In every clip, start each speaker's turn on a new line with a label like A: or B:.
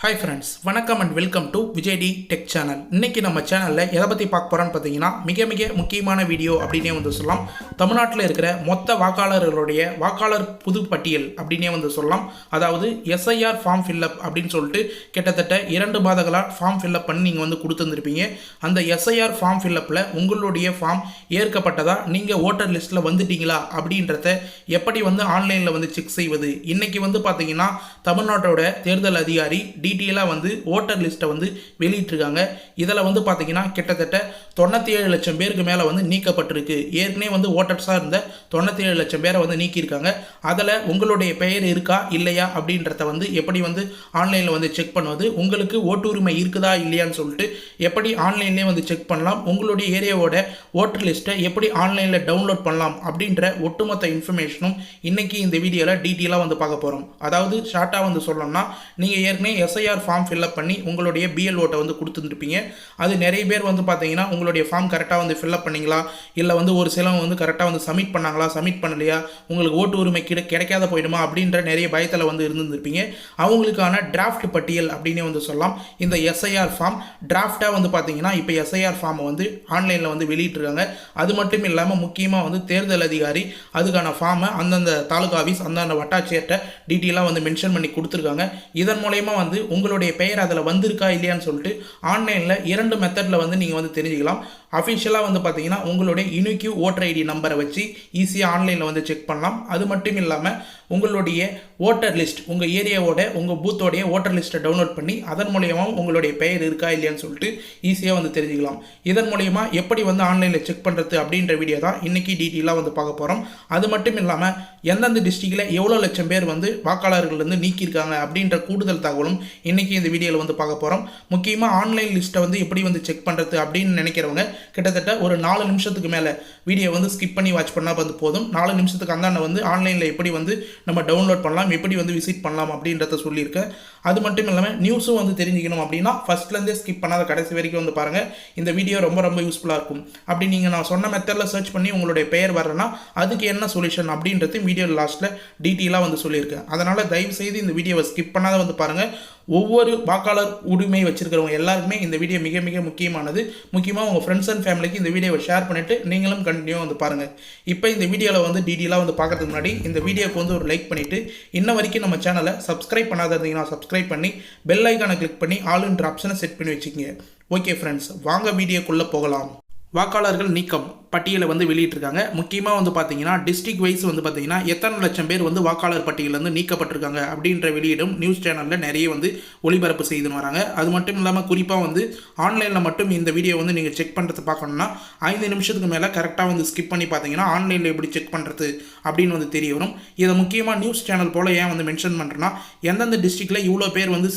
A: Hi friends, வணக்கம் and welcome to Vijay T tech channel. இன்றைக்கி நம்ம சேனலில் எதை பற்றி பார்க்க போகிறோன்னு பார்த்தீங்கன்னா மிக முக்கியமான வீடியோ அப்படின்னே வந்து சொல்லலாம். தமிழ்நாட்டில் இருக்கிற மொத்த வாக்காளர்களுடைய வாக்காளர் புது பட்டியல் அப்படின்னே வந்து சொல்லலாம். அதாவது எஸ்ஐஆர் ஃபார்ம் ஃபில்அப் அப்படின்னு சொல்லிட்டு கிட்டத்தட்ட 2 மாதங்களாக ஃபார்ம் ஃபில்அப் பண்ணி நீங்கள் வந்து கொடுத்துருந்துருப்பீங்க. அந்த எஸ்ஐஆர் ஃபார்ம் ஃபில்அப்பில் உங்களுடைய ஃபார்ம் ஏற்கப்பட்டதா, நீங்கள் ஓட்டர் லிஸ்ட்டில் வந்துட்டீங்களா அப்படின்றத எப்படி வந்து ஆன்லைனில் வந்து செக் செய்வது. இன்றைக்கி வந்து பார்த்தீங்கன்னா தமிழ்நாட்டோட தேர்தல் அதிகாரி டீட்டெயிலாக வந்து ஓட்டர் லிஸ்ட்டை வந்து வெளியிட்டிருக்காங்க. இதில் வந்து பார்த்தீங்கன்னா கிட்டத்தட்ட 97 லட்சம் பேருக்கு மேலே வந்து நீக்கப்பட்டிருக்கு. ஏற்கனவே வந்து ஓட்டர்ஸாக இருந்த 97 லட்சம் பேரை வந்து நீக்கியிருக்காங்க. அதில் உங்களுடைய பெயர் இருக்கா இல்லையா அப்படின்றத வந்து எப்படி வந்து ஆன்லைனில் வந்து செக் பண்ணுவது, உங்களுக்கு ஓட்டு உரிமை இருக்குதா இல்லையான்னு சொல்லிட்டு எப்படி ஆன்லைன்லேயே வந்து செக் பண்ணலாம், உங்களுடைய ஏரியாவோட ஓட்டர் லிஸ்ட்டை எப்படி ஆன்லைனில் டவுன்லோட் பண்ணலாம் அப்படின்ற ஒட்டுமொத்த இன்ஃபர்மேஷனும் இன்றைக்கி இந்த வீடியோவில் டீட்டெயிலாக வந்து பார்க்க போகிறோம். அதாவது ஷார்ட்டாக வந்து சொல்லணும்னா, நீங்கள் ஏற்கனவே எஸ்ஐஆர் ஃபார்ம் ஃபில்அப் பண்ணி உங்களுடைய பிஎல்ஓட்டை வந்து கொடுத்துருப்பீங்க. அது நிறைய பேர் வந்து பார்த்தீங்கன்னா உங்களுடைய ஃபார்ம் கரெக்டாக வந்து ஃபில்அப் பண்ணிங்களா, இல்லை வந்து ஒரு சிலவங்க வந்து கரெக்டாக வந்து சப்மிட் பண்ணாங்களா, சப்மிட் பண்ணலையா, உங்களுக்கு ஓட்டு உரிமை கிடைக்காத போயிடுமா அப்படின்ற நிறைய பயத்தில் வந்து இருந்துருப்பீங்க. அவங்களுக்கான டிராஃப்ட் பட்டியல் அப்படின்னே வந்து சொல்லலாம். இந்த எஸ்ஐஆர் ஃபார்ம் டிராஃப்டாக வந்து பார்த்தீங்கன்னா இப்போ எஸ்ஐஆர் ஃபார்மை வந்து ஆன்லைனில் வந்து வெளியிட்டிருக்காங்க. அது மட்டும் இல்லாமல் முக்கியமாக வந்து தேர்தல் அதிகாரி அதுக்கான ஃபார்மை அந்தந்த தாலுகா ஆஃபீஸ் அந்தந்த வட்டாட்சியர்கிட்ட டீட்டெயிலாக வந்து மென்ஷன் பண்ணி கொடுத்துருக்காங்க. இதன் மூலயமா வந்து உங்களுடைய பெயர் அதில் வந்திருக்கா இல்லையான்னு சொல்லிட்டு ஆன்லைனில் 2 மெத்தடில் வந்து நீங்கள் வந்து தெரிஞ்சுக்கலாம். அஃபிஷியலாக வந்து பார்த்தீங்கன்னா உங்களுடைய யூனிக்யூ ஓட்டர் ஐடி நம்பரை வச்சு ஈஸியாக ஆன்லைனில் வந்து செக் பண்ணலாம். அது மட்டும் இல்லாமல் உங்களுடைய ஓட்டர் லிஸ்ட், உங்கள் ஏரியாவோட உங்கள் பூத்தோடைய ஓட்டர் லிஸ்ட்டை டவுன்லோட் பண்ணி அதன் மூலயமா உங்களுடைய பெயர் இருக்கா இல்லையான்னு சொல்லிட்டு ஈஸியாக வந்து தெரிஞ்சுக்கலாம். இதன் மூலயமா எப்படி வந்து ஆன்லைனில் செக் பண்ணுறது அப்படின்ற வீடியோ தான் இன்றைக்கி டீட்டெயிலாக வந்து பார்க்க போகிறோம். அது மட்டும் இல்லாமல் எந்தெந்த டிஸ்ட்ரிக்டில் எவ்வளோ லட்சம் பேர் வந்து வாக்காளர்கள் வந்து நீக்கியிருக்காங்க அப்படின்ற கூடுதல் தகவலும் இன்றைக்கி இந்த வீடியோவில் வந்து பார்க்க போகிறோம். முக்கியமாக ஆன்லைன் லிஸ்ட்டை வந்து எப்படி வந்து செக் பண்ணுறது அப்படின்னு நினைக்கிறவங்க கிட்டத்தட்ட ஒரு 4 நிமிஷத்துக்கு மேலே வீடியோ வந்து ஸ்கிப் பண்ணி வாட்ச் பண்ணால் வந்து போதும். 4 நிமிஷத்துக்கு அந்தாண்ட வந்து ஆன்லைனில் எப்படி வந்து நம்ம டவுன்லோட் பண்ணலாம், எப்படி வந்து விசிட் பண்ணலாம் அப்படின்றத சொல்லியிருக்கேன். அது மட்டும் இல்லாமல் நியூஸும் வந்து தெரிஞ்சுக்கணும் அப்படின்னா ஃபஸ்ட்லேருந்தே ஸ்கிப் பண்ணாத கடைசி வரைக்கும் வந்து பாருங்கள். இந்த வீடியோ ரொம்ப யூஸ்ஃபுல்லாக இருக்கும். அப்படி நீங்கள் நான் சொன்ன மெத்தடில் சர்ச் பண்ணி உங்களுடைய பெயர் வரலன்னா அதுக்கு என்ன சொல்யூஷன் அப்படின்றது வீடியோ லாஸ்ட்டில் டீட்டெயிலாக வந்து சொல்லியிருக்கேன். அதனால் தயவுசெய்து இந்த வீடியோவை ஸ்கிப் பண்ணாத வந்து பாருங்கள். ஒவ்வொரு வாக்காளர் உரிமை வச்சிருக்கிறவங்க எல்லாருக்குமே இந்த வீடியோ மிக முக்கியமானது. முக்கியமாக உங்கள் ஃப்ரெண்ட்ஸ் அண்ட் ஃபேமிலிக்கு இந்த வீடியோவை ஷேர் பண்ணிவிட்டு நீங்களும் கண்டினியூ வந்து பாருங்கள். இப்போ இந்த வீடியோவில் வந்து டீட்டெயிலாக வந்து பார்க்கறதுக்கு முன்னாடி இந்த வீடியோக்கு வந்து ஒரு லைக் பண்ணிவிட்டு இன்ன வரைக்கும் நம்ம சேனலை சப்ஸ்கிரைப் பண்ணாத இருந்தீங்கன்னா சப்ஸ்கிரைப் பண்ணி பெல் ஐக்கானை கிளிக் பண்ணி ஆல்ன்ற ஆப்ஷனை செட் பண்ணி வச்சுக்கோங்க. ஓகே ஃப்ரெண்ட்ஸ், வாங்க வீடியோக்குள்ளே போகலாம். வாக்காளர்கள் நீக்கம் பட்டியலை வந்து வெளியிட்டிருக்காங்க. முக்கியமாக வந்து பார்த்தீங்கன்னா டிஸ்ட்ரிக்ட் வைஸ் வந்து பார்த்தீங்கன்னா எத்தனை லட்சம் பேர் வந்து வாக்காளர் பட்டியலேருந்து நீக்கப்பட்டிருக்காங்க அப்படின்ற வெளியிடும் நியூஸ் சேனலில் நிறைய வந்து ஒளிபரப்பு செய்துன்னு வராங்க. அது மட்டும் இல்லாமல் குறிப்பாக வந்து ஆன்லைனில் மட்டும் இந்த வீடியோ வந்து நீங்கள் செக் பண்ணுறது பார்க்கணுன்னா 5 நிமிஷத்துக்கு மேலே கரெக்டாக வந்து ஸ்கிப் பண்ணி பார்த்தீங்கன்னா ஆன்லைனில் எப்படி செக் பண்ணுறது அப்படின்னு வந்து தெரிய வரும். இதை முக்கியமாக நியூஸ் சேனல் போல் ஏன் வந்து மென்ஷன் பண்ணுறேன்னா, எந்தெந்த டிஸ்ட்ரிக்டில் இவ்வளோ பேர் வந்து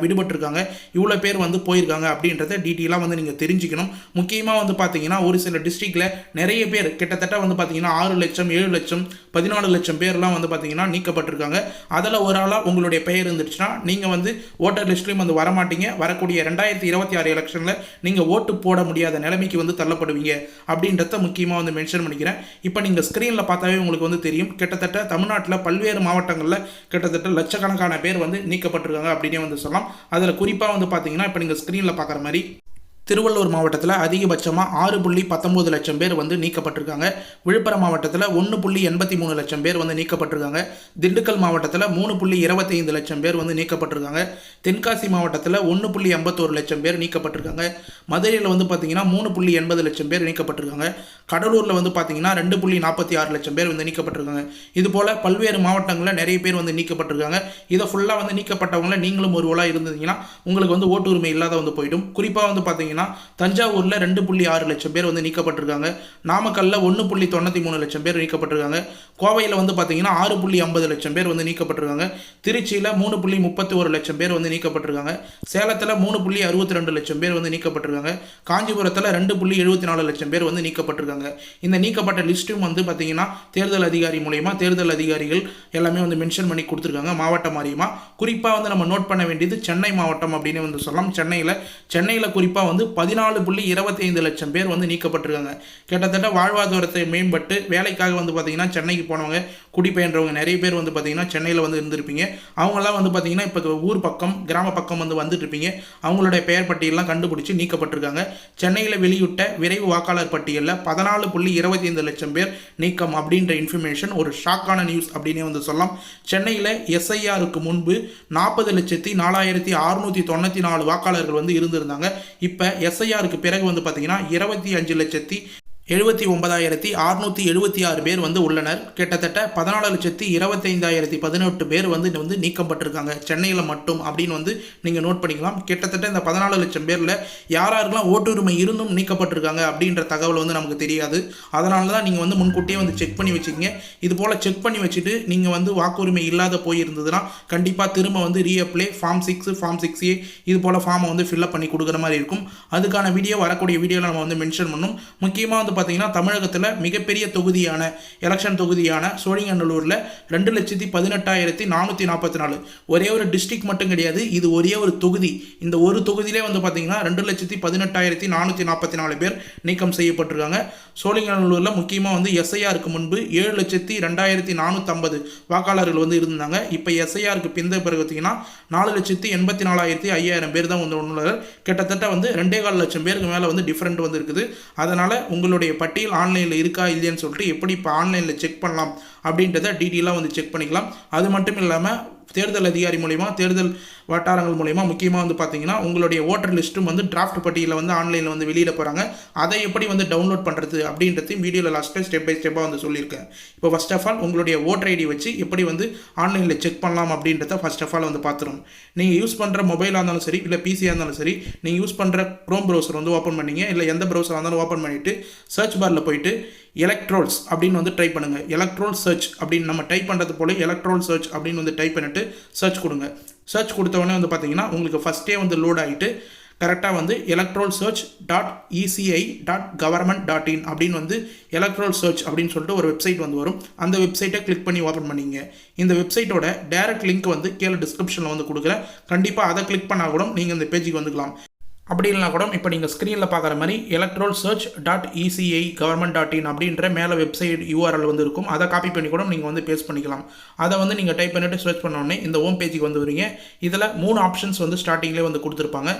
A: விடுபட்டிருக்காங்க, இவ்வளோ பேர் வந்து போயிருக்காங்க அப்படின்றத டீட்டெயிலாக வந்து நீங்கள் தெரிஞ்சுக்கணும். முக்கியமாக வந்து பார்த்தீங்கன்னா ஒரு சில டிஸ்ட்ரிக்டில் நிறைய பேர் கிட்டத்தட்ட வந்து பார்த்தீங்கன்னா 6 லட்சம் 7 லட்சம் 14 லட்சம் பேர்லாம் வந்து பார்த்தீங்கன்னா நீக்கப்பட்டிருக்காங்க. அதில் ஒரு ஆளாக உங்களுடைய பெயர் இருந்துச்சுன்னா நீங்கள் வந்து ஓட்டர் லிஸ்ட்லையும் வந்து வரமாட்டீங்க. வரக்கூடிய 2026 எலெக்ஷனில் நீங்கள் ஓட்டு போட முடியாத நிலைமைக்கு வந்து தள்ளப்படுவீங்க அப்படின்றத முக்கியமாக வந்து மென்ஷன் பண்ணிக்கிறேன். இப்போ நீங்கள் ஸ்க்ரீனில் பார்த்தாவே உங்களுக்கு வந்து தெரியும். கிட்டத்தட்ட தமிழ்நாட்டில் பல்வேறு மாவட்டங்களில் கிட்டத்தட்ட லட்சக்கணக்கான பேர் வந்து நீக்கப்பட்டிருக்காங்க அப்படின்னே வந்து சொல்லலாம். அதில் குறிப்பாக வந்து பார்த்தீங்கன்னா இப்போ நீங்கள் ஸ்க்ரீனில் பார்க்குற மாதிரி திருவள்ளூர் மாவட்டத்தில் அதிகபட்சமாக 6.19 லட்சம் பேர் வந்து நீக்கப்பட்டிருக்காங்க. விழுப்புரம் மாவட்டத்தில் 1.83 லட்சம் பேர் வந்து நீக்கப்பட்டிருக்காங்க. திண்டுக்கல் மாவட்டத்தில் 3.25 லட்சம் பேர் வந்து நீக்கப்பட்டிருக்காங்க. தென்காசி மாவட்டத்தில் 1.51 லட்சம் பேர் நீக்கப்பட்டிருக்காங்க. மதுரையில் வந்து பார்த்தீங்கன்னா 3.80 லட்சம் பேர் நீக்கப்பட்டிருக்காங்க. கடலூரில் வந்து பார்த்தீங்கன்னா 2.46 லட்சம் பேர் வந்து நீக்கப்பட்டிருக்காங்க. இது போல் பல்வேறு மாவட்டங்களில் நிறைய பேர் வந்து நீக்கப்பட்டிருக்காங்க. இதை ஃபுல்லாக வந்து நீக்கப்பட்டவங்கள நீங்களும் ஒரு ஓலாக இருந்தீங்கன்னா உங்களுக்கு வந்து ஓட்டு உரிமை இல்லாத வந்து போயிடும். குறிப்பாக வந்து பார்த்தீங்கன்னா தஞ்சாவூரில் 2.6 லட்சம் பேர் வந்து நீக்கப்பட்டிருக்காங்க. நாமக்கல்ல 1.93 லட்சம் பேர் நீக்கப்பட்டிருக்காங்க. கோவையில் வந்து பார்த்தீங்கன்னா 6.50 லட்சம் பேர் வந்து நீக்கப்பட்டிருக்காங்க. திருச்சியில் 3.31 லட்சம் பேர் வந்து நீக்கப்பட்டிருக்காங்க. சேலத்தில் 3.62 லட்சம் பேர் வந்து நீக்கப்பட்டிருக்காங்க. காஞ்சிபுரத்தில் 2.74 லட்சம் பேர் வந்து நீக்கப்பட்டிருக்காங்க. இந்த நீக்கப்பட்ட லிஸ்ட்டும் வந்து பார்த்தீங்கன்னா தேர்தல் அதிகாரி மூலயமா தேர்தல் அதிகாரிகள் எல்லாமே வந்து மென்ஷன் பண்ணி கொடுத்துருக்காங்க மாவட்டம் வாரியமாக. குறிப்பாக வந்து நம்ம நோட் பண்ண வேண்டியது சென்னை மாவட்டம் அப்படின்னு வந்து சொல்லலாம். சென்னையில் குறிப்பாக வந்து 14.25 லட்சம் பேர் வந்து நீக்கப்பட்டிருக்காங்க. கிட்டத்தட்ட வாழ்வாதாரத்தை மேம்பட்டு வேலைக்காக வந்து பார்த்தீங்கன்னா சென்னைக்கு போனவங்க, குடிபெயன்றவங்க நிறைய பேர் வந்து பார்த்தீங்கன்னா சென்னையில் வந்து இருந்திருப்பீங்க. அவங்களாம் வந்து பார்த்தீங்கன்னா இப்போ ஊர் பக்கம் கிராம பக்கம் வந்து வந்துட்டு இருப்பீங்க. அவங்களுடைய பெயர் பட்டியலாம் கண்டுபிடிச்சி நீக்கப்பட்டிருக்காங்க. சென்னையில் வெளியிட்ட விரைவு வாக்காளர் பட்டியலில் 14.25 லட்சம் பேர் நீக்கம் அப்படின்ற இன்ஃபர்மேஷன் ஒரு ஷாக்கான நியூஸ் அப்படின்னே வந்து சொல்லலாம். சென்னையில் எஸ்ஐஆருக்கு முன்பு 40,04,694 வாக்காளர்கள் வந்து இருந்திருந்தாங்க. இப்போ எஸ்ஐஆருக்கு பிறகு வந்து பார்த்தீங்கன்னா 25,79,676 பேர் வந்து உள்ளனர். கிட்டத்தட்ட 14,25,018 பேர் வந்து நீக்கப்பட்டிருக்காங்க சென்னையில் மட்டும் அப்படின்னு வந்து நீங்கள் நோட் பண்ணிக்கலாம். கிட்டத்தட்ட இந்த 14 லட்சம் பேரில் யாரெல்லாம் ஓட்டுரிமை இருந்தும் நீக்கப்பட்டிருக்காங்க அப்படின்ற தகவல் வந்து நமக்கு தெரியாது. அதனால தான் நீங்கள் வந்து முன்கூட்டியே வந்து செக் பண்ணி வச்சுக்கிங்க. இது போல் செக் பண்ணி வச்சுட்டு நீங்கள் வந்து வாக்குரிமை இல்லாத போயிருந்ததுன்னா கண்டிப்பாக திரும்ப வந்து ரீஅப்ளை ஃபார்ம் 6 ஃபார்ம் 6A இது போல் ஃபார்மை வந்து ஃபில்அப் பண்ணி கொடுக்குற மாதிரி இருக்கும். அதுக்கான வீடியோ வரக்கூடிய வீடியோவில் நம்ம வந்து மென்ஷன் பண்ணணும். முக்கியமாக வந்து பார்த்தீங்கன்னா தமிழகத்தில் மிகப்பெரிய தொகுதியான எலெக்ஷன் தொகுதியான சோழிங்கநல்லூரில் 2,18,444 ஒரே ஒரு டிஸ்ட்ரிக்ட் மட்டும் கிடையாது, இது ஒரே ஒரு தொகுதி. இந்த ஒரு தொகுதியிலே வந்து பார்த்தீங்கன்னா 2,18,444 பேர் நீக்கம் செய்யப்பட்டிருக்காங்க. சோழிங்கநல்லூரில் முக்கியமாக வந்து எஸ்ஐஆருக்கு முன்பு 7,02,450 வாக்காளர்கள் வந்து இருந்தாங்க. இப்போ எஸ்ஐஆருக்கு பிந்த பிறகு பார்த்தீங்கன்னா 4,84,500 பேர் தான் வந்து உள்ளனர். கிட்டத்தட்ட வந்து 2.25 லட்சம் பேருக்கு மேலே வந்து டிஃப்ரெண்ட் வந்து இருக்குது. அதனால் உங்களுடைய பட்டியல் ஆன்லைனில் இருக்கா இல்லையான்னு சொல்லிட்டு எப்படி இப்போ ஆன்லைனில் செக் பண்ணலாம் அப்படின்றத டீட்டெயிலாக வந்து செக் பண்ணிக்கலாம். அது மட்டும் இல்லாமல் தேர்தல் அதிகாரி மூலமா தேர்தல் வட்டாரங்கள் மூலமா முக்கியமாக வந்து பார்த்தீங்கன்னா உங்களுடைய ஓட்டர் லிஸ்ட்டும் வந்து டிராஃப்ட் பட்டியலில் வந்து ஆன்லைனில் வந்து வெளியிட போகிறாங்க. அதை எப்படி வந்து டவுன்லோட் பண்ணுறது அப்படின்றதையும் வீடியோவில் லாஸ்ட்டில் ஸ்டெப் பை ஸ்டெப்பாக வந்து சொல்லியிருக்கேன். இப்போ ஃபர்ஸ்ட் ஆஃப் ஆல் உங்களுடைய ஓட்டர் ஐடி வச்சு எப்படி வந்து ஆன்லைனில் செக் பண்ணலாம் அப்படின்றத ஃபர்ஸ்ட் ஆஃப் ஆல் வந்து பார்த்துரும். நீங்கள் யூஸ் பண்ணுற மொபைலாக இருந்தாலும் சரி இல்லை பிசியாக இருந்தாலும் சரி, நீங்கள் யூஸ் பண்ணுற க்ரோம் ப்ரௌசர் வந்து ஓப்பன் பண்ணிங்க, இல்லை எந்த ப்ரௌசராக இருந்தாலும் ஓப்பன் பண்ணிவிட்டு சர்ச் பாரில் போயிட்டு எலக்ட்ரோல்ஸ் அப்படின்னு வந்து டைப் பண்ணுங்கள். எலக்ட்ரோல் சர்ச் அப்படின்னு நம்ம டைப் பண்ணுறது போல எலக்ட்ரோல் சர்ச் அப்படின்னு வந்து டைப் பண்ணிட்டு சர்ச் கொடுங்க. சர்ச் கொடுத்தவொடனே வந்து பார்த்தீங்கன்னா உங்களுக்கு ஃபஸ்ட்டே வந்து லோட் ஆகிட்டு கரெக்டாக வந்து electoralsearch.eci.government.in அப்படின்னு வந்து எலக்ட்ரோல் சர்ச் அப்படின்னு சொல்லிட்டு ஒரு வெப்சைட் வந்து வரும். அந்த வெப்சைட்டை கிளிக் பண்ணி ஓப்பன் பண்ணிங்க. இந்த வெப்சைட்டோட டைரக்ட் லிங்க் வந்து கீழே டிஸ்கிரிப்ஷனில் வந்து கொடுக்குறேன். கண்டிப்பாக அதை கிளிக் பண்ணால் கூட நீங்கள் இந்த பேஜுக்கு வந்துக்கலாம். அப்படி இல்லைனா கூட இப்போ நீங்கள் ஸ்க்ரீனில் பார்க்குற மாதிரி electoralsearch.eci.government.in அப்படின்ற மேலே வெப்சைட் URL வந்து இருக்கும். அதை காப்பி பண்ணி கூட நீங்கள் வந்து பேஸ்ட் பண்ணிக்கலாம். அதை வந்து நீங்கள் டைப் பண்ணிவிட்டு சர்ச் பண்ணோடனே இந்த ஹோம் பேஜுக்கு வந்து வரீங்க. இதில் 3 ஆப்ஷன்ஸ் வந்து ஸ்டார்டிங்லேயே வந்து கொடுத்துருப்பாங்க.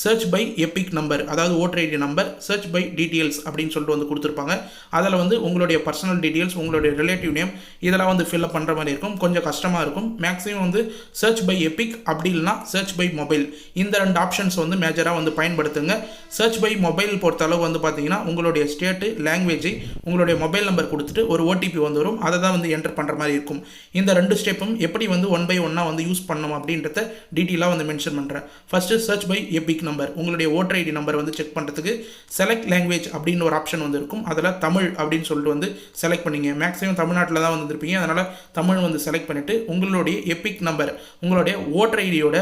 A: சர்ச் பை எபிக் நம்பர், அதாவது voter ID number, search by details அப்படின்னு சொல்லிட்டு வந்து கொடுத்துருப்பாங்க. அதில் வந்து உங்களுடைய பர்சனல் டீட்டெயில்ஸ், உங்களுடைய ரிலேட்டிவ் நேம் இதெல்லாம் வந்து ஃபில்அப் பண்ணுற மாதிரி இருக்கும். கொஞ்சம் கஷ்டமாக இருக்கும். மேக்ஸிமம் வந்து சர்ச் பை எபிக் அப்படி இல்லைனா சர்ச் பை மொபைல், இந்த 2 ஆப்ஷன்ஸ் வந்து மேஜராக வந்து பயன்படுத்துங்க. சர்ச் பை மொபைல் பொறுத்தளவு வந்து பார்த்தீங்கன்னா உங்களுடைய ஸ்டேட்டு, லாங்குவேஜை, உங்களுடைய மொபைல் நம்பர் கொடுத்துட்டு ஒரு OTP வந்து வரும். அதை தான் வந்து என்டர் பண்ணுற மாதிரி இருக்கும். இந்த 2 ஸ்டெப்பும் எப்படி வந்து 1 by 1 வந்து யூஸ் பண்ணணும் அப்படின்றத டீட்டெயிலாக வந்து மென்ஷன் பண்ணுறேன். First search by EPIC number, உங்களுடைய ஓட்டர் ஐடி நம்பர் வந்து செக் பண்ணுறதுக்கு செலக்ட் லாங்குவேஜ் அப்படின்னு ஒரு ஆப்ஷன் வந்து இருக்கும். அதில் தமிழ் அப்படின்னு சொல்லிட்டு வந்து செலக்ட் பண்ணிங்க. மேக்ஸிமம் தமிழ்நாட்டில் தான் வந்துருப்பீங்க, அதனால் தமிழ் வந்து செலக்ட் பண்ணிவிட்டு உங்களுடைய எபிக் நம்பர், உங்களுடைய ஓட்டர் ஐடியோட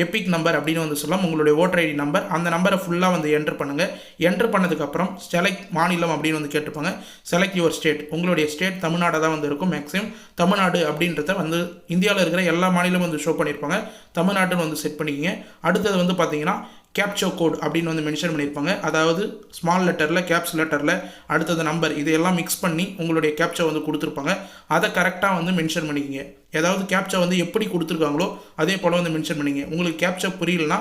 A: எபிக் நம்பர் அப்படின்னு வந்து சொல்லலாம். உங்களுடைய ஓட்டர் ஐடி நம்பர், அந்த நம்பரை ஃபுல்லாக வந்து என்டர் பண்ணுங்கள். என்டர் பண்ணதுக்கப்புறம் செலக்ட் மாநிலம் அப்படின்னு வந்து கேட்டுப்பாங்க. செலக்ட் யுவர் ஸ்டேட், உங்களுடைய ஸ்டேட் தமிழ்நாடு தான் வந்து இருக்கும். மேக்ஸிமம் தமிழ்நாடு அப்படின்றத வந்து இந்தியாவில் இருக்கிற எல்லா மாநிலமும் வந்து ஷோ பண்ணியிருப்பாங்க. தமிழ்நாட்டுன்னு வந்து செட் பண்ணிக்கிங்க. அடுத்தது வந்து பார்த்தீங்கன்னா கேப்சோ கோட் அப்படின்னு வந்து மென்ஷன் பண்ணியிருப்பாங்க. அதாவது ஸ்மால் லெட்டரில், கேப்ஸ் லெட்டரில், அடுத்தது நம்பர், இதையெல்லாம் மிக்ஸ் பண்ணி உங்களுடைய கேப்சா வந்து கொடுத்துருப்பாங்க. அதை கரெக்டாக வந்து மென்ஷன் பண்ணிக்கிங்க. ஏதாவது கேப்சா வந்து எப்படி கொடுத்துருக்காங்களோ அதே போல் வந்து மென்ஷன் பண்ணிங்க. உங்களுக்கு கேப்சா புரியலனா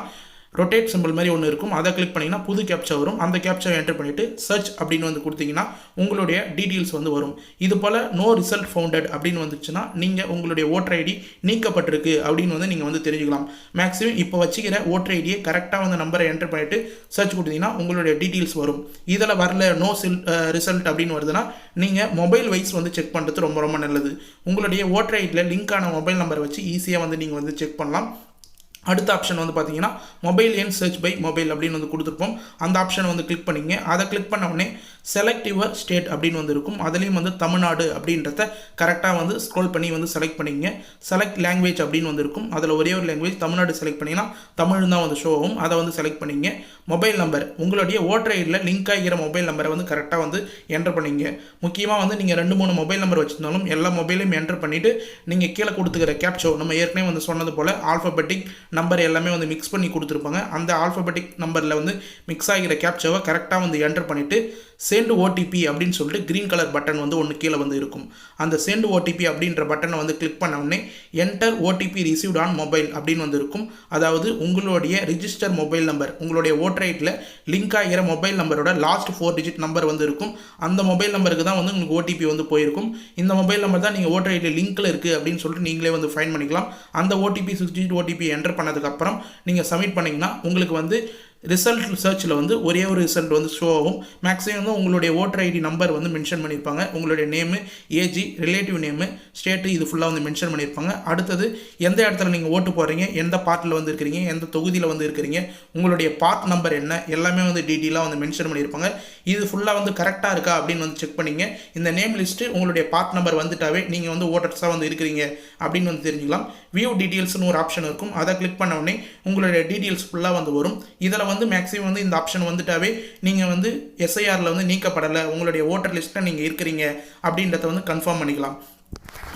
A: ரொட்டேட் சிம்பிள் மாதிரி ஒன்று இருக்கும். அதை கிளிக் பண்ணிங்கன்னா புது கேப்சா வரும். அந்த கேப்சாவை என்டர் பண்ணிவிட்டு சர்ச் அப்படின்னு வந்து கொடுத்தீங்கன்னா உங்களுடைய டீட்டெயில்ஸ் வந்து வரும். இது போல் நோ ரிசல்ட் ஃபவுண்டட் அப்படின்னு வந்துச்சுன்னா நீங்கள் உங்களுடைய ஓட்டர் ஐடி நீக்கப்பட்டிருக்கு அப்படின்னு வந்து நீங்கள் வந்து தெரிஞ்சுக்கலாம். மேக்ஸிமம் இப்போ வச்சுக்கிற ஓட்டர் ஐடியை கரெக்டாக வந்து நம்பரை என்டர் பண்ணிவிட்டு சர்ச் கொடுத்தீங்கன்னா உங்களுடைய டீட்டெயில்ஸ் வரும். இதில் வரல நோ ரிசல்ட் அப்படின்னு வருதுன்னா நீங்கள் மொபைல் வைஸ் வந்து செக் பண்ணுறது ரொம்ப ரொம்ப நல்லது. உங்களுடைய ஓட்டர் ஐடியில் லிங்கான மொபைல் நம்பரை வச்சு ஈஸியாக வந்து நீங்கள் வந்து செக் பண்ணலாம். அடுத்த ஆப்ஷன் வந்து பார்த்தீங்கன்னா மொபைல் எண் சர்ச் பை மொபைல் அப்படின்னு வந்து கொடுத்துருப்போம். அந்த ஆப்ஷனை வந்து கிளிக் பண்ணிங்க. அதை கிளிக் பண்ண உடனே செலக்ட் யுவர் ஸ்டேட் அப்படின்னு வந்து இருக்கும். அதுலேயும் வந்து தமிழ்நாடு அப்படின்றத கரெக்டாக வந்து ஸ்க்ரோல் பண்ணி வந்து செலக்ட் பண்ணிங்க. செலக்ட் லாங்குவேஜ் அப்படின்னு வந்து இருக்கும். அதில் ஒரே ஒரு லாங்குவேஜ் தமிழ்நாடு செலக்ட் பண்ணிங்கன்னா தமிழ் தான் வந்து ஷோ ஆகும். அதை வந்து செலக்ட் பண்ணிங்க. மொபைல் நம்பர், உங்களுடைய ஓட்டர் ஐடியில் லிங்க் ஆகிற மொபைல் நம்பரை வந்து கரெக்டாக வந்து என்டர் பண்ணிங்க. முக்கியமாக வந்து நீங்கள் 2-3 மொபைல் நம்பர் வச்சுருந்தாலும் எல்லா மொபைலையும் என்டர் பண்ணிவிட்டு நீங்கள் கீழே கொடுத்துக்கிற கேப்சோ நம்ம ஏற்கனவே வந்து சொன்னது போல் ஆல்ஃபபெட்டிக் நம்பர் எல்லாமே வந்து மிக்ஸ் பண்ணி கொடுத்துருப்பாங்க. அந்த ஆல்ஃபபெட்டிக் நம்பரில் வந்து மிக்ஸ் ஆகிற கேப்சாவை கரெக்டாக வந்து என்டர் பண்ணிவிட்டு சென்ட் ஓடிபி அப்படின்னு சொல்லிட்டு க்ரீன் கலர் பட்டன் வந்து ஒன்று கீழே வந்து இருக்கும். அந்த சென்ட் ஓடிபி அப்படின்ற பட்டனை வந்து கிளிக் பண்ண உடனே enter OTP received on mobile அப்படின்னு வந்து இருக்கும். அதாவது உங்களுடைய ரிஜிஸ்டர் மொபைல் நம்பர், உங்களுடைய ஓட்டர் ஐடியில் லிங்க் ஆகிற மொபைல் நம்பரோட லாஸ்ட் 4 டிஜிட் நம்பர் வந்து இருக்கும். அந்த மொபைல் நம்பருக்கு தான் வந்து உங்களுக்கு ஓடிபி வந்து போயிருக்கும். இந்த மொபைல் நம்பர் தான் நீங்கள் ஓட்டர் ஐடியில் லிங்க்கில் இருக்குது அப்படின்னு சொல்லிட்டு நீங்களே வந்து ஃபைன் பண்ணிக்கலாம். அந்த ஓடிபி 6 டிஜிட் ஓடிபி என்டர் பண்ணதுக்கப்புறம் நீங்கள் சப்மிட் பண்ணிங்கன்னா உங்களுக்கு வந்து ரிசல்ட் சர்ச்சில் வந்து ஒரே ஒரு ரிசல்ட் வந்து ஷோ ஆகும். மேக்ஸிமம் வந்து உங்களுடைய ஓட்டர் ஐடி நம்பர் வந்து மென்ஷன் பண்ணியிருப்பாங்க. உங்களுடைய name, age, relative name, state இது ஃபுல்லாக வந்து மென்ஷன் பண்ணியிருப்பாங்க. அடுத்தது எந்த இடத்துல நீங்கள் ஓட்டு போடுறீங்க, எந்த பார்ட்டில் வந்து இருக்கிறீங்க, எந்த தொகுதியில் வந்து இருக்கிறீங்க, உங்களுடைய பார்ட் நம்பர் என்ன, எல்லாமே வந்து டீட்டெயிலாக வந்து மென்ஷன் பண்ணியிருப்பாங்க. இது ஃபுல்லாக வந்து கரெக்டாக இருக்கா அப்படின்னு வந்து செக் பண்ணிங்க. இந்த நேம் லிஸ்ட்டு உங்களுடைய பார்ட் நம்பர் வந்துட்டாவே நீங்கள் வந்து ஓட்டர்ஸாக வந்து இருக்கிறீங்க அப்படின்னு வந்து தெரிஞ்சுக்கலாம். வியூ டீட்டெயில்ஸ்னு ஒரு ஆப்ஷன் இருக்கும். அதை கிளிக் பண்ண உடனே உங்களுடைய டீட்டெயில்ஸ் ஃபுல்லாக வந்து வரும். இதில் வந்து மேக்ஸிமம் வந்து இந்த ஆப்ஷன் வந்துட்டாவே நீங்கள் வந்து எஸ்ஐஆரில் வந்து நீக்கப்படலை, உங்களுடைய ஓட்டர் லிஸ்ட்டில் நீங்கள் இருக்கிறீங்க அப்படின்றத வந்து கன்ஃபார்ம் பண்ணிக்கலாம்.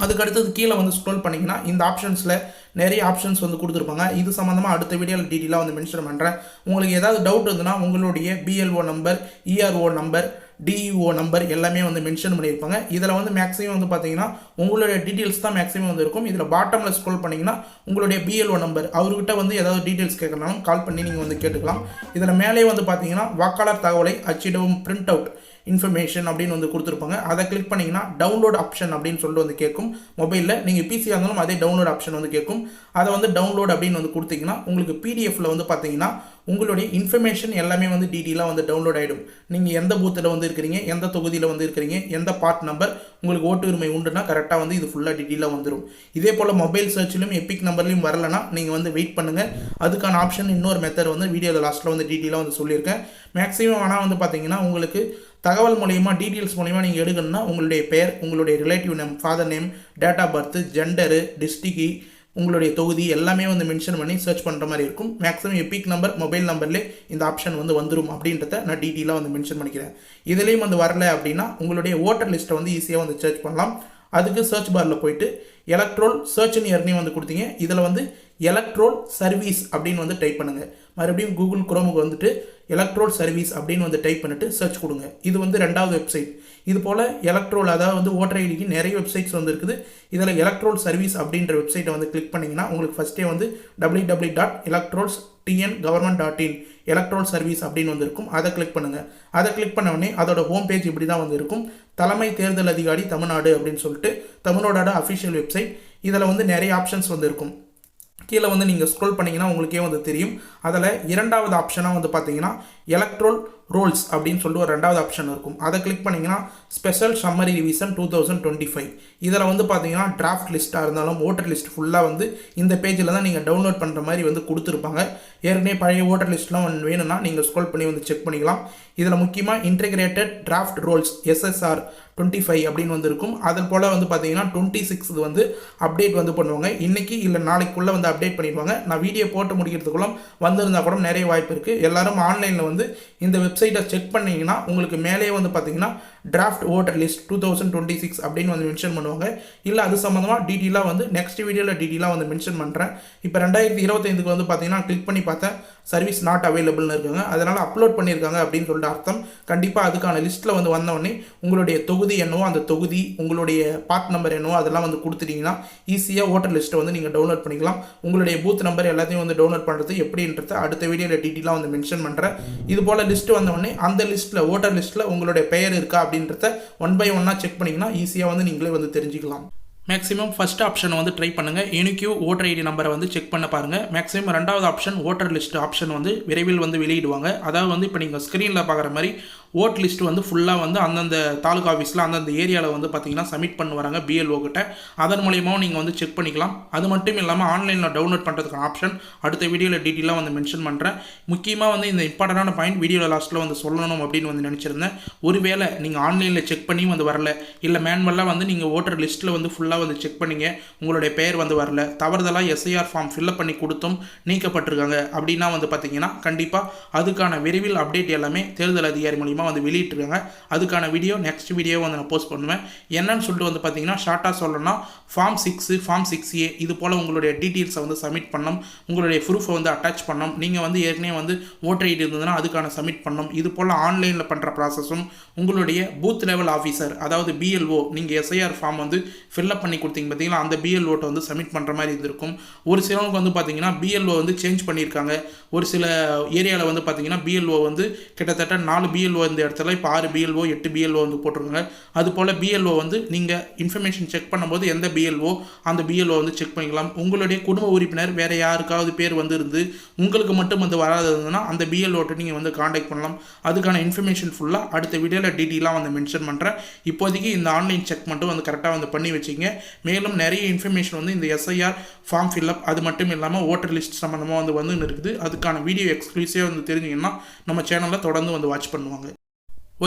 A: அதுக்கு அடுத்தது கீழே வந்து ஸ்க்ரோல் பண்ணிங்கன்னா இந்த ஆப்ஷன்ஸில் நிறைய ஆப்ஷன்ஸ் வந்து கொடுத்துருப்பாங்க. இது சம்மந்தமாக அடுத்த வீடியோவில் டீட்டெயிலாக வந்து மென்ஷன் பண்ணுறேன். உங்களுக்கு ஏதாவது டவுட் இருந்ததுன்னா உங்களுடைய BLO number, ERO number, DEO number எல்லாமே வந்து மென்ஷன் பண்ணியிருப்பாங்க. இதில் வந்து மேக்ஸிமம் வந்து பார்த்தீங்கன்னா உங்களுடைய டீட்டெயில்ஸ் தான் மேக்ஸிமம் வந்து இருக்கும். இதில் பாட்டமில் ஸ்க்ரோல் பண்ணிங்கன்னா உங்களுடைய பிஎல்ஓ நம்பர், அவர்கிட்ட வந்து ஏதாவது டீட்டெயில்ஸ் கேட்கறனாலும் கால் பண்ணி நீங்கள் வந்து கேட்டுக்கலாம். இதில் மேலே வந்து பார்த்தீங்கன்னா வாக்காளர் தகவலை அச்சிடவும் பிரிண்ட் அவுட் இன்ஃபர்மேஷன் அப்படின்னு வந்து கொடுத்துருப்பாங்க. அதை கிளிக் பண்ணிங்கன்னா டவுன்லோட் ஆப்ஷன் அப்படின்னு சொல்லிட்டு வந்து கேட்கும். மொபைலில் நீங்கள் பிசியாக இருந்தாலும் அதே டவுன்லோட் ஆப்ஷன் வந்து கேட்கும். அதை வந்து டவுன்லோட் அப்படின்னு வந்து கொடுத்தீங்கன்னா உங்களுக்கு பிடிஎஃப்ல வந்து பார்த்தீங்கன்னா உங்களுடைய இன்ஃபர்மேஷன் எல்லாமே வந்து டீட்டெயிலாக வந்து டவுன்லோட் ஆகிடும். நீங்கள் எந்த பூத்தில் வந்து இருக்கிறீங்க, எந்த தொகுதியில் வந்து இருக்கிறீங்க, எந்த பார்ட் நம்பர், உங்களுக்கு ஓட்டு உரிமை உண்டுன்னா கரெக்டாக வந்து இது ஃபுல்லாக டீட்டெயிலாக வந்துடும். இதே போல் மொபைல் சர்ச்சிலும் எபிக் நம்பர்லையும் வரலைன்னா நீங்கள் வந்து வெயிட் பண்ணுங்கள். அதுக்கான ஆப்ஷன் இன்னொரு மெத்தட் வந்து வீடியோவில் லாஸ்ட்டில் வந்து டீட்டெயிலாக வந்து சொல்லியிருக்கேன். மேக்ஸிமம் ஆனால் வந்து பார்த்தீங்கன்னா உங்களுக்கு தகவல் மூலயமா, டீட்டெயில்ஸ் மூலயமா நீங்கள் எடுக்கணும்னா உங்களுடைய பெயர், உங்களுடைய relative name, father name, date of birth, gender, district, உங்களுடைய தொகுதி எல்லாமே வந்து மென்ஷன் பண்ணி சர்ச் பண்ணுற மாதிரி இருக்கும். மேக்ஸிமம் எபிக் நம்பர் மொபைல் நம்பர்லேயே இந்த ஆப்ஷன் வந்து வந்துடும் அப்படின்றத நான் டீட்டெயிலாக வந்து மென்ஷன் பண்ணிக்கிறேன். இதுலேயும் வந்து வரல அப்படின்னா உங்களுடைய ஓட்டர் லிஸ்ட்டை வந்து ஈஸியாக வந்து சர்ச் பண்ணலாம். அதுக்கு சர்ச் பாரில் போயிட்டு எலக்ட்ரோல் சர்ச்னு ஏற்கனவே வந்து கொடுத்தீங்க. இதில் வந்து எலக்ட்ரோல் சர்வீஸ் அப்படின்னு வந்து டைப் பண்ணுங்கள். மறுபடியும் கூகுள் குரோமுக்கு வந்துட்டு எலக்ட்ரோல் சர்வீஸ் அப்படின்னு வந்து டைப் பண்ணிட்டு சர்ச் கொடுங்க. இது வந்து 2வது வெப்சைட். இது போல் எலக்ட்ரோல், அதாவது வந்து ஓட்டர் ஐடிக்கு நிறைய வெப்சைட்ஸ் வந்து இருக்குது. இதில் எலக்ட்ரோல் சர்வீஸ் அப்படின்ற வெப்சைட்டை வந்து கிளிக் பண்ணிங்கன்னா உங்களுக்கு ஃபஸ்ட்டே வந்து www.electrolstngovernment.in எலக்ட்ரோல் சர்வீஸ் அப்படின்னு வந்து இருக்கும். அதை கிளிக் பண்ணுங்கள். அதை கிளிக் பண்ண உடனே அதோட ஹோம் பேஜ் இப்படி தான் வந்து இருக்கும். தலைமை தேர்தல் அதிகாரி தமிழ்நாடு அப்படின்னு சொல்லிட்டு தமிழ்நாடோட அஃபிஷியல் வெப்சைட். இதில் வந்து நிறைய ஆப்ஷன்ஸ் வந்து இருக்கும். கீழே வந்து நீங்கள் ஸ்க்ரோல் பண்ணிங்கன்னா உங்களுக்கே வந்து தெரியும். அதில் 2வது ஆப்ஷனாக வந்து பார்த்தீங்கன்னா எலக்ட்ரோல் ரோல்ஸ் அப்படின்னு சொல்லிட்டு ஒரு 2வது ஆப்ஷன் இருக்கும். அதை கிளிக் பண்ணிங்கன்னா ஸ்பெஷல் சம்மரி ரிவிஷன் 2025. இதில் வந்து பார்த்தீங்கன்னா டிராஃப்ட் லிஸ்ட்டாக இருந்தாலும் ஓட்டர் லிஸ்ட் ஃபுல்லாக வந்து இந்த பேஜில் தான் நீங்கள் டவுன்லோட் பண்ணுற மாதிரி வந்து கொடுத்துருப்பாங்க. ஏற்கனவே பழைய ஓட்டர் லிஸ்ட்லாம் வேணும்னா நீங்கள் ஸ்க்ரோல் பண்ணி வந்து செக் பண்ணிக்கலாம். இதில் முக்கியமாக இன்டெகிரேட்டட் டிராஃப்ட் ரோல்ஸ் SSR 25 அப்படின்னு வந்து இருக்கும். அது போல் வந்து பார்த்தீங்கன்னா 26 வந்து அப்டேட் வந்து பண்ணுவாங்க. இன்றைக்கி இல்லை நாளைக்குள்ளே வந்து அப்டேட் பண்ணிடுவாங்க. நான் வீடியோ போட்டு முடிக்கிறதுக்குள்ள வந்திருந்தால் கூட நிறைய வாய்ப்பு இருக்குது. எல்லாரும் ஆன்லைனில் வந்து இந்த வெப்சைட்டை செக் பண்ணிங்கன்னா உங்களுக்கு மேலே வந்து பார்த்தீங்கன்னா டிராஃப்ட் ஓட்டர் லிஸ்ட் 2026 அப்படின்னு வந்து மென்ஷன் பண்ணுவாங்க. இல்லை அது சம்மந்தமாக டீட்டெயிலாக வந்து நெக்ஸ்ட் வீடியோவில் டீட்டெயிலாக வந்து மென்ஷன் பண்ணுறேன். இப்போ 2025 வந்து பார்த்தீங்கன்னா கிளிக் பண்ணி பார்த்தேன், சர்வீஸ் நாட் அவைலபிள்னு இருக்காங்க. அதனால் அப்லோட் பண்ணியிருக்காங்க அப்படின்னு சொல்லிட்டு அர்த்தம். கண்டிப்பாக அதுக்கான லிஸ்ட்டில் வந்து வந்தவொடனே உங்களுடைய தொகுதி என்னவோ அந்த தொகுதி, உங்களுடைய பார்ட் நம்பர் என்னவோ அதெல்லாம் வந்து கொடுத்துட்டீங்கன்னா ஈஸியாக ஓட்டர் லிஸ்ட்டை வந்து நீங்கள் டவுன்லோட் பண்ணிக்கலாம். உங்களுடைய பூத் நம்பர் எல்லாத்தையும் வந்து டவுன்லோட் பண்ணுறது எப்படின்றத அடுத்த வீடியோவில் டீட்டெயிலாக வந்து மென்ஷன் பண்ணுறேன். இது போல் லிஸ்ட்டு வந்தவொடனே அந்த லிஸ்ட்டில் ஓட்டர் லிஸ்ட்டில் உங்களுடைய பெயர் இருக்கா அப்படின்றத 1 by 1 செக் பண்ணிங்கன்னா ஈஸியாக வந்து நீங்களே வந்து தெரிஞ்சுக்கலாம். மேக்ஸிமம் ஃபஸ்ட் ஆப்ஷனை வந்து ட்ரை பண்ணுங்கள். யூனிக்யூ ஓட்டர் ஐடி நம்பரை வந்து செக் பண்ண பாருங்கள். மேக்ஸிமம் 2வது ஆப்ஷன் ஓட்டர் லிஸ்ட் ஆப்ஷன் வந்து விரைவில் வந்து வெளியிடுவாங்க. அதாவது வந்து இப்போ நீங்கள் ஸ்க்ரீனில் பார்க்குற மாதிரி ஓட் லிஸ்ட் வந்து ஃபுல்லாக வந்து அந்தந்த தாலுகா ஆஃபீஸில் அந்தந்த ஏரியாவில் வந்து பார்த்தீங்கன்னா சப்மிட் பண்ண வராங்க பிஎல்ஓ கிட்ட. அதன் மூலியமாகவும் நீங்கள் வந்து செக் பண்ணிக்கலாம். அது மட்டும் இல்லாமல் ஆன்லைனில் டவுன்லோட் பண்ணுறதுக்கான ஆப்ஷன் அடுத்த வீடியோவில் டீட்டெயிலாக வந்து மென்ஷன் பண்ணுறேன். முக்கியமாக வந்து இந்த இம்பார்ட்டண்டான பாயிண்ட் வீடியோவில் லாஸ்ட்டில் வந்து சொல்லணும் அப்படின்னு வந்து நினச்சிருந்தேன். ஒருவேளை நீங்கள் ஆன்லைனில் செக் பண்ணி வந்து வரல, இல்லை மேனுவலாக வந்து நீங்கள் ஓட்டர் லிஸ்ட்டில் வந்து ஃபுல்லாக வந்து செக் பண்ணிங்க, உங்களுடைய பெயர் வந்து வரல, தவறுதலாக எஸ்ஐஆர் ஃபார்ம் ஃபில்அப் பண்ணி கொடுத்தும் நீக்கப்பட்டிருக்காங்க அப்படின்னா வந்து பார்த்தீங்கன்னா கண்டிப்பாக அதுக்கான விரைவில் அப்டேட் எல்லாமே தேர்தல் அதிகாரி மூலியமாக மூலிமா வந்து வெளியிட்டிருக்காங்க. அதுக்கான வீடியோ நெக்ஸ்ட் வீடியோ வந்து நான் போஸ்ட் பண்ணுவேன். என்னன்னு சொல்லிட்டு வந்து பார்த்தீங்கன்னா ஷார்ட்டாக சொல்லணும்னா ஃபார்ம் 6 ஃபார்ம் 6A இது போல் உங்களுடைய டீட்டெயில்ஸை வந்து சப்மிட் பண்ணணும். உங்களுடைய ப்ரூஃபை வந்து அட்டாச் பண்ணணும். நீங்கள் வந்து ஏற்கனவே வந்து ஓட்டர் ஐடி இருந்ததுன்னா அதுக்கான சப்மிட் பண்ணணும். இது போல் ஆன்லைனில் பண்ணுற ப்ராசஸும் உங்களுடைய பூத் லெவல் ஆஃபீஸர் அதாவது BLO நீங்கள் SIR ஃபார்ம் வந்து ஃபில்அப் பண்ணி கொடுத்தீங்க பார்த்தீங்களா, அந்த BLOட்ட வந்து சப்மிட் பண்ணுற மாதிரி இருந்திருக்கும். ஒரு சிலவங்களுக்கு வந்து பார்த்தீங்கன்னா BLO வந்து சேஞ்ச் பண்ணியிருக்காங்க. ஒரு சில ஏரியாவில் வந்து பார்த்தீங்கன்னா BLO வந்து கிட்டத்தட்ட 4 BLO இந்த இடத்துல இப்போ 6 BLO 8 BLO வந்து போட்டிருக்காங்க. அதுபோல் BLO வந்து நீங்கள் இன்ஃபர்மேஷன் செக் பண்ணும்போது எந்த BLO அந்த BLO வந்து செக் பண்ணிக்கலாம். உங்களுடைய குடும்ப உறுப்பினர் வேறு யாருக்காவது பேர் வந்து இருந்து உங்களுக்கு மட்டும் வந்து வராதுன்னா அந்த BLOட்ட நீங்கள் வந்து காண்டாக்ட் பண்ணலாம். அதுக்கான இன்ஃபர்மேஷன் ஃபுல்லாக அடுத்த வீடியோவில் டீட்டெயிலாக வந்து மென்ஷன் பண்ணுறேன். இப்போதைக்கு இந்த ஆன்லைன் செக் மட்டும் வந்து கரெக்டாக வந்து பண்ணி வச்சிங்க. மேலும் நிறைய இன்ஃபர்மேஷன் வந்து இந்த SIR ஃபார்ம் ஃபில்அப் அது மட்டும் இல்லாமல் ஓட்டர் லிஸ்ட் சம்மந்தமாக வந்து இருக்குது. அதுக்கான வீடியோ எக்ஸ்க்ளூசிவாக வந்து தெரிஞ்சிங்கன்னா நம்ம சேனலில் தொடர்ந்து வந்து வாட்ச் பண்ணுவாங்க.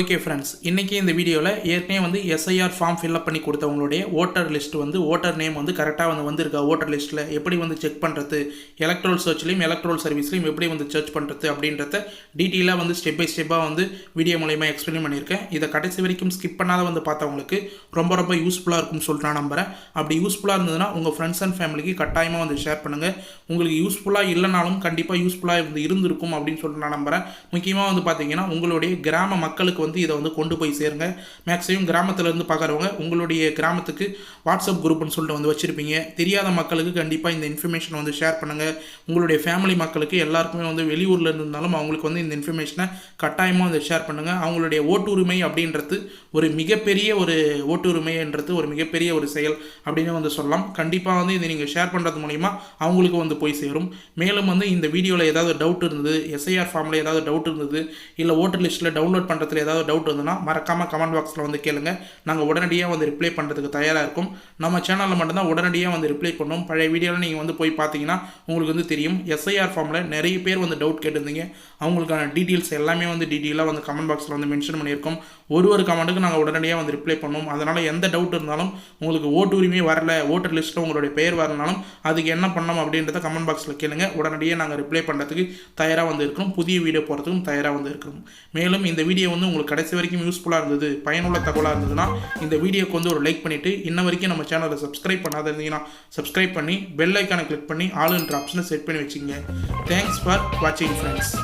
A: ஓகே ஃப்ரெண்ட்ஸ், இன்றைக்கி இந்த வீடியோவில் ஏற்கனவே வந்து SIR ஃபார்ம் ஃபில்அப் பண்ணி கொடுத்தவங்களுடைய ஓட்டர் லிஸ்ட் வந்து ஓட்டர் நேம் வந்து கரெக்டாக வந்திருக்கா ஓட்டர் லிஸ்ட்டில் எப்படி வந்து செக் பண்ணுறது, எலக்ட்ரல் சர்ச்லையும் எலக்ட்ரல் சர்வீஸ்லையும் எப்படி வந்து சர்ச் பண்ணுறது அப்படின்றத டீட்டெயிலாக வந்து ஸ்டெப் பை ஸ்டெப்பாக வந்து வீடியோ மூலமா எக்ஸ்பிளைன் பண்ணியிருக்கேன். இதை கடைசி வரைக்கும் ஸ்கிப் பண்ணாத வந்து பார்த்தவங்களுக்கு ரொம்ப ரொம்ப யூஸ்ஃபுல்லாக இருக்கும்னு சொல்லிட்டு நான் நம்புகிறேன். அப்படி யூஸ்ஃபுல்லாக இருந்ததுன்னா உங்கள் ஃப்ரெண்ட்ஸ் அண்ட் ஃபேமிலிக்கு கட்டாயமாக வந்து ஷேர் பண்ணுங்கள். உங்களுக்கு யூஸ்ஃபுல்லாக இல்லைனாலும் கண்டிப்பாக யூஸ்ஃபுல்லாக இருந்திருக்கும் அப்படின்னு சொல்லிட்டு நான் நம்புகிறேன். முக்கியமாக வந்து பார்த்தீங்கன்னா உங்களுடைய கிராம மக்களுக்கு வந்து இதை வந்து கொண்டு போய் சேருங்க. மேக்ஸிமம் கிராமத்திலேருந்து பார்க்குறவங்க உங்களுடைய கிராமத்துக்கு வாட்ஸ்அப் குரூப்னு சொல்லிட்டு வந்து வச்சுருப்பீங்க. தெரியாத மக்களுக்கு கண்டிப்பாக இந்த இன்ஃபர்மேஷன் வந்து ஷேர் பண்ணுங்கள். உங்களுடைய ஃபேமிலி மக்களுக்கு எல்லாருக்குமே வந்து வெளியூரில் இருந்தாலும் அவங்களுக்கு வந்து இந்த இன்ஃபர்மேஷனை கட்டாயமாக வந்து ஷேர் பண்ணுங்கள். அவங்களுடைய ஓட்டுரிமை அப்படின்றது ஒரு மிகப்பெரிய ஒரு ஓட்டுரிமைன்றது ஒரு மிகப்பெரிய ஒரு செயல் அப்படின்னு வந்து சொல்லலாம். கண்டிப்பாக வந்து இதை நீங்கள் ஷேர் பண்ணுறது மூலிமா அவங்களுக்கு வந்து போய் சேரும். மேலும் வந்து இந்த வீடியோவில் ஏதாவது டவுட் இருந்தது, SIR ஃபார்மில் ஏதாவது டவுட் இருந்தது, இல்லை ஓட்டர் லிஸ்ட்டில் டவுன்லோட் பண்ணுறதுல ஏதாவது டவுட் இருந்ததுன்னா மறக்காமல் கமெண்ட் பாக்ஸில் வந்து கேளுங்க. நாங்கள் உடனடியாக வந்து ரிப்ளை பண்ணுறதுக்கு தயாராக இருக்கும். நம்ம சேனலில் மட்டும்தான் உடனடியாக வந்து ரிப்ளை பண்ணுவோம். பழைய வீடியோவில் நீங்கள் வந்து போய் பார்த்தீங்கன்னா உங்களுக்கு வந்து தெரியும். SIR ஃபார்மில் நிறைய பேர் வந்து டவுட் கேட்டிருந்தீங்க. அவங்களுக்கான டீட்டெயில்ஸ் எல்லாமே வந்து டீட்டெயிலாக வந்து கமெண்ட் பாக்ஸில் வந்து மென்ஷன் பண்ணியிருக்கோம். ஒரு கமெண்ட்டுக்கு நாங்கள் உடனடியாக வந்து ரிப்ளை பண்ணுவோம். அதனால் எந்த டவுட் இருந்தாலும் உங்களுக்கு ஓட்டு உரிமை வரல, ஓட்டர் லிஸ்ட்டில் உங்களுடைய பெயர் வரனாலும் அதுக்கு என்ன பண்ணணும் அப்படின்றத கமெண்ட் பாக்ஸில் கேளுங்க. உடனடியாக நாங்கள் ரிப்ளை பண்ணுறதுக்கு தயாராக வந்து இருக்கிறோம். புதிய வீடியோ போகிறதுக்கும் தயாராக வந்து இருக்கிறோம். மேலும் இந்த வீடியோ வந்து உங்களுக்கு கடைசி வரைக்கும் யூஸ்ஃபுல்லாக இருந்தது, பயனுள்ள தகவலாக இருந்ததுன்னா இந்த வீடியோக்கு வந்து ஒரு லைக் பண்ணிவிட்டு இன்ன வரைக்கும் நம்ம சேனலை சப்ஸ்கிரைப் பண்ணாத இருந்தீங்கன்னா சப்ஸ்கிரைப் பண்ணி பெல் ஐக்கானை கிளிக் பண்ணி ஆல் என்ற ஆப்ஷனை செட் பண்ணி வச்சுங்க. தேங்க்ஸ் ஃபார் வாட்சிங் ஃப்ரெண்ட்ஸ்.